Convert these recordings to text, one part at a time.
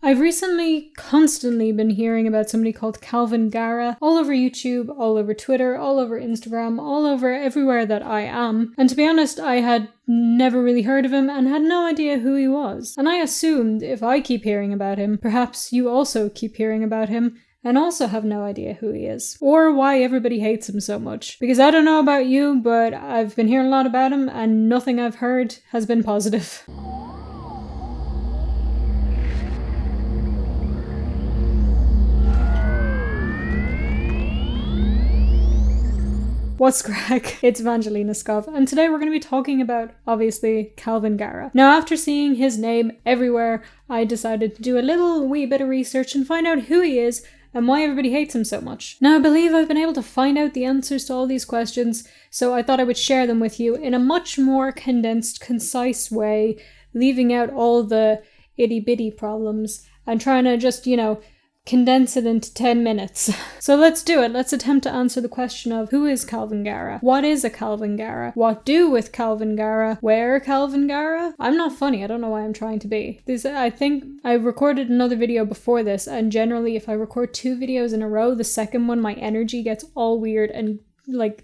I've recently constantly been hearing about somebody called Kalvin Garrah all over YouTube, all over Twitter, all over Instagram, all over everywhere that I am. And to be honest, I had never really heard of him and had no idea who he was. And I assumed if I keep hearing about him, perhaps you also keep hearing about him and also have no idea who he is. Or why everybody hates him so much. Because I don't know about you, but I've been hearing a lot about him and nothing I've heard has been positive. What's crack? It's VangelinaSkov, and today we're going to be talking about, obviously, Kalvin Garrah. Now, after seeing his name everywhere, I decided to do a little wee bit of research and find out who he is and why everybody hates him so much. Now, I believe I've been able to find out the answers to all these questions, so I thought I would share them with you in a much more condensed, concise way, leaving out all the itty-bitty problems and trying to just, condense it into 10 minutes. So let's do it. Let's attempt to answer the question of who is Kalvin Garrah? What is a Kalvin Garrah? What do with Kalvin Garrah? Where Kalvin Garrah? I'm not funny. I don't know why I'm trying to be. I think I recorded another video before this, and generally if I record 2 videos in a row, the second one my energy gets all weird and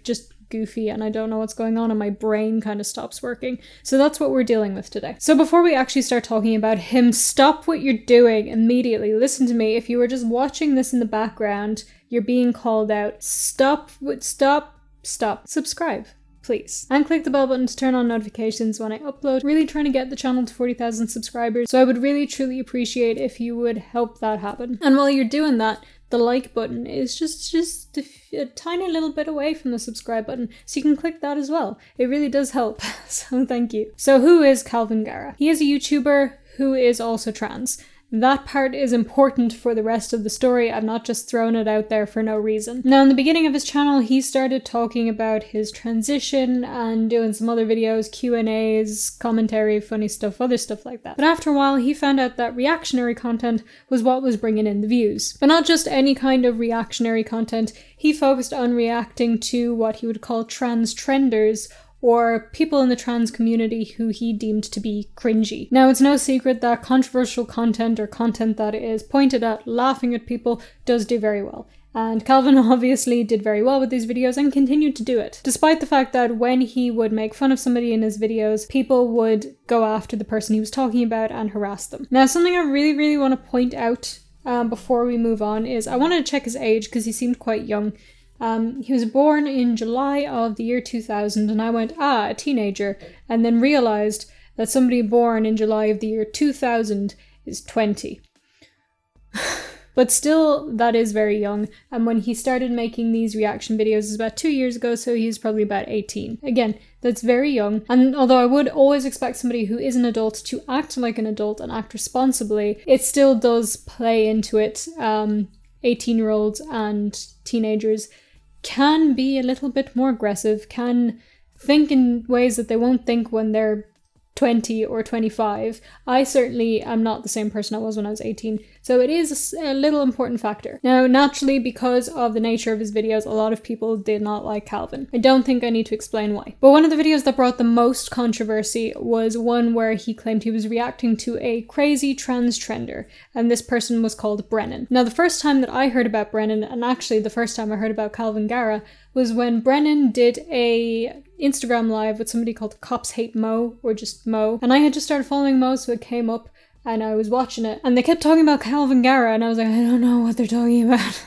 just goofy and I don't know what's going on and my brain kind of stops working. So that's what we're dealing with today. So before we actually start talking about him, stop what you're doing immediately. Listen to me. If you were just watching this in the background, you're being called out. Stop. Subscribe, please. And click the bell button to turn on notifications when I upload. Really trying to get the channel to 40,000 subscribers. So I would really truly appreciate if you would help that happen. And while you're doing that, the like button is just a tiny little bit away from the subscribe button, so you can click that as well. It really does help, so thank you. So who is Kalvin Garrah? He is a YouTuber who is also trans. That part is important for the rest of the story. I'm not just throwing it out there for no reason. Now, in the beginning of his channel, he started talking about his transition and doing some other videos, Q&As, commentary, funny stuff, other stuff like that. But after a while, he found out that reactionary content was what was bringing in the views. But not just any kind of reactionary content. He focused on reacting to what he would call transtrenders, or people in the trans community who he deemed to be cringy. Now, it's no secret that controversial content or content that is pointed at laughing at people does do very well. And Kalvin obviously did very well with these videos and continued to do it. Despite the fact that when he would make fun of somebody in his videos, people would go after the person he was talking about and harass them. Now, something I really want to point out before we move on is I wanted to check his age because he seemed quite young. He was born in July of the year 2000, and I went, a teenager, and then realized that somebody born in July of the year 2000 is 20. But still, that is very young, and when he started making these reaction videos, it was about 2 years ago, so he's probably about 18. Again, that's very young, and although I would always expect somebody who is an adult to act like an adult and act responsibly, it still does play into it. 18-year-olds and teenagers can be a little bit more aggressive, can think in ways that they won't think when they're 20 or 25. I certainly am not the same person I was when I was 18, so it is a little important factor. Now, naturally, because of the nature of his videos, a lot of people did not like Kalvin. I don't think I need to explain why. But one of the videos that brought the most controversy was one where he claimed he was reacting to a crazy transtrender, and this person was called Brennan. Now, the first time that I heard about Brennan, and actually the first time I heard about Kalvin Garrah, was when Brennan did a Instagram live with somebody called Cops Hate Mo, or just Mo. And I had just started following Mo, so it came up and I was watching it. And they kept talking about Kalvin Garrah, and I was like, I don't know what they're talking about.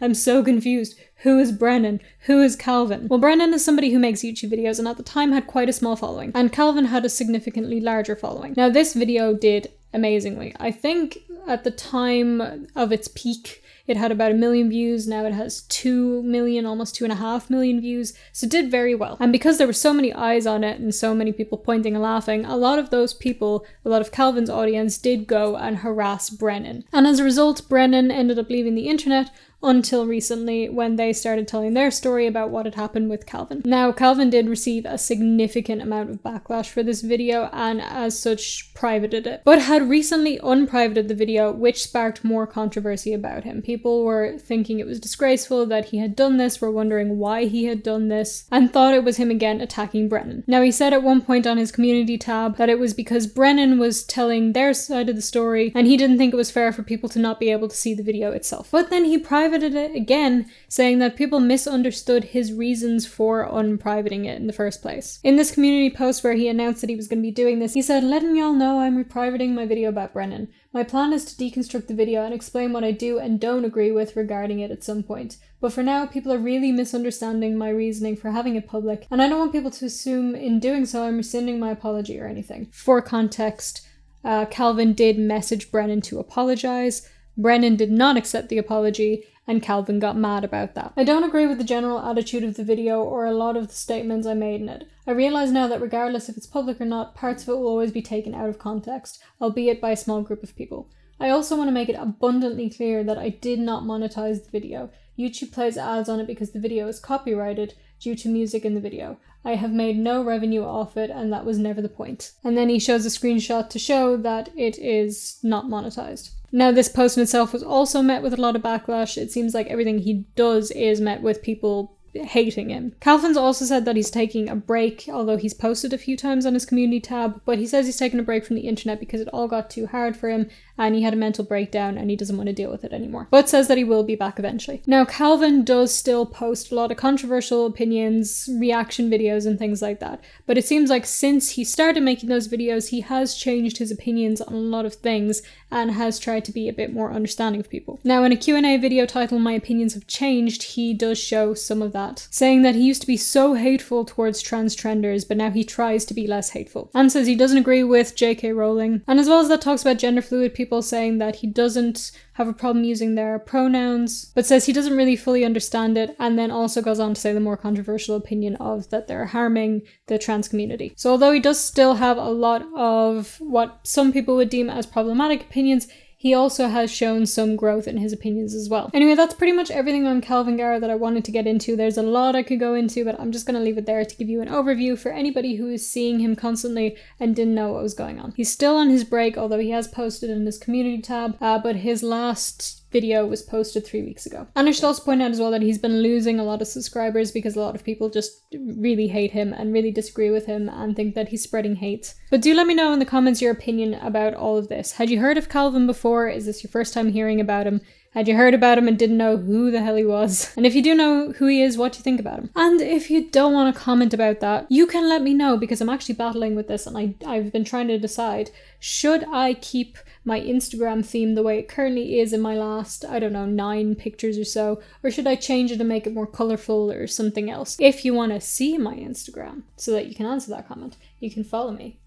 I'm so confused. Who is Brennan? Who is Kalvin? Well, Brennan is somebody who makes YouTube videos and at the time had quite a small following. And Kalvin had a significantly larger following. Now, this video did amazingly. I think at the time of its peak, it had about 1 million views. Now it has 2 million, almost 2.5 million views. So it did very well. And because there were so many eyes on it and so many people pointing and laughing, a lot of those people, a lot of Kalvin's audience did go and harass Brennan. And as a result, Brennan ended up leaving the internet until recently when they started telling their story about what had happened with Kalvin. Now, Kalvin did receive a significant amount of backlash for this video and as such privated it, but had recently unprivated the video, which sparked more controversy about him. People were thinking it was disgraceful that he had done this, were wondering why he had done this, and thought it was him again attacking Brennan. Now, he said at one point on his community tab that it was because Brennan was telling their side of the story and he didn't think it was fair for people to not be able to see the video itself. But then he privated it again, saying that people misunderstood his reasons for unprivating it in the first place. In this community post where he announced that he was going to be doing this, he said, "Letting y'all know I'm reprivating my video about Brennan. My plan is to deconstruct the video and explain what I do and don't agree with regarding it at some point. But for now, people are really misunderstanding my reasoning for having it public, and I don't want people to assume in doing so I'm rescinding my apology or anything." For context, Kalvin did message Brennan to apologize. Brennan did not accept the apology, and Kalvin got mad about that. "I don't agree with the general attitude of the video or a lot of the statements I made in it. I realise now that regardless if it's public or not, parts of it will always be taken out of context, albeit by a small group of people. I also want to make it abundantly clear that I did not monetize the video. YouTube plays ads on it because the video is copyrighted due to music in the video. I have made no revenue off it, and that was never the point." And then he shows a screenshot to show that it is not monetized. Now, this post in itself was also met with a lot of backlash. It seems like everything he does is met with people hating him. Kalvin's also said that he's taking a break, although he's posted a few times on his community tab, but he says he's taking a break from the internet because it all got too hard for him and he had a mental breakdown and he doesn't want to deal with it anymore, but says that he will be back eventually. Now, Kalvin does still post a lot of controversial opinions, reaction videos and things like that, but it seems like since he started making those videos, he has changed his opinions on a lot of things and has tried to be a bit more understanding of people. Now, in a Q&A video titled "My Opinions Have Changed," he does show some of that, saying that he used to be so hateful towards transtrenders, but now he tries to be less hateful, and says he doesn't agree with J.K. Rowling, and as well as that talks about gender fluid people, saying that he doesn't have a problem using their pronouns, but says he doesn't really fully understand it, and then also goes on to say the more controversial opinion of that they're harming the trans community. So although he does still have a lot of what some people would deem as problematic opinions, he also has shown some growth in his opinions as well. Anyway, that's pretty much everything on Kalvin Garrah that I wanted to get into. There's a lot I could go into, but I'm just going to leave it there to give you an overview for anybody who is seeing him constantly and didn't know what was going on. He's still on his break, although he has posted in his community tab, but his last video was posted 3 weeks ago. And I should also point out as well that he's been losing a lot of subscribers because a lot of people just really hate him and really disagree with him and think that he's spreading hate. But do let me know in the comments your opinion about all of this. Had you heard of Kalvin before? Is this your first time hearing about him? Had you heard about him and didn't know who the hell he was? And if you do know who he is, what do you think about him? And if you don't want to comment about that, you can let me know, because I'm actually battling with this and I've been trying to decide, should I keep my Instagram theme the way it currently is in my last, 9 pictures or so, or should I change it and make it more colorful or something else? If you want to see my Instagram so that you can answer that comment, you can follow me.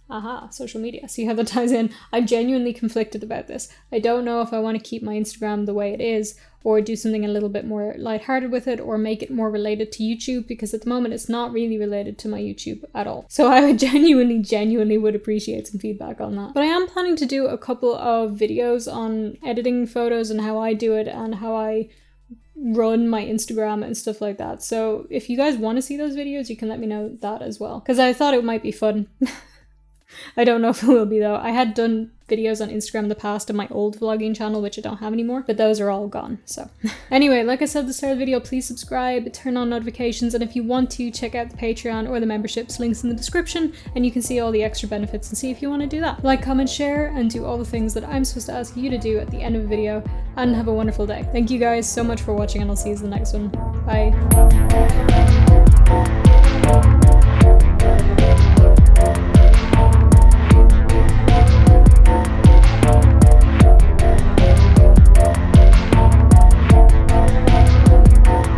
Social media. See how that ties in? I'm genuinely conflicted about this. I don't know if I want to keep my Instagram the way it is or do something a little bit more lighthearted with it or make it more related to YouTube, because at the moment it's not really related to my YouTube at all. So I would genuinely would appreciate some feedback on that. But I am planning to do a couple of videos on editing photos and how I do it and how I run my Instagram and stuff like that. So if you guys want to see those videos, you can let me know that as well, because I thought it might be fun. I don't know if it will be though. I had done videos on Instagram in the past on my old vlogging channel, which I don't have anymore, but those are all gone, so. Anyway, like I said at the start of the video, please subscribe, turn on notifications, and if you want to, check out the Patreon or the memberships, links in the description, and you can see all the extra benefits and see if you want to do that. Like, comment, share, and do all the things that I'm supposed to ask you to do at the end of a video, and have a wonderful day. Thank you guys so much for watching, and I'll see you in the next one. Bye.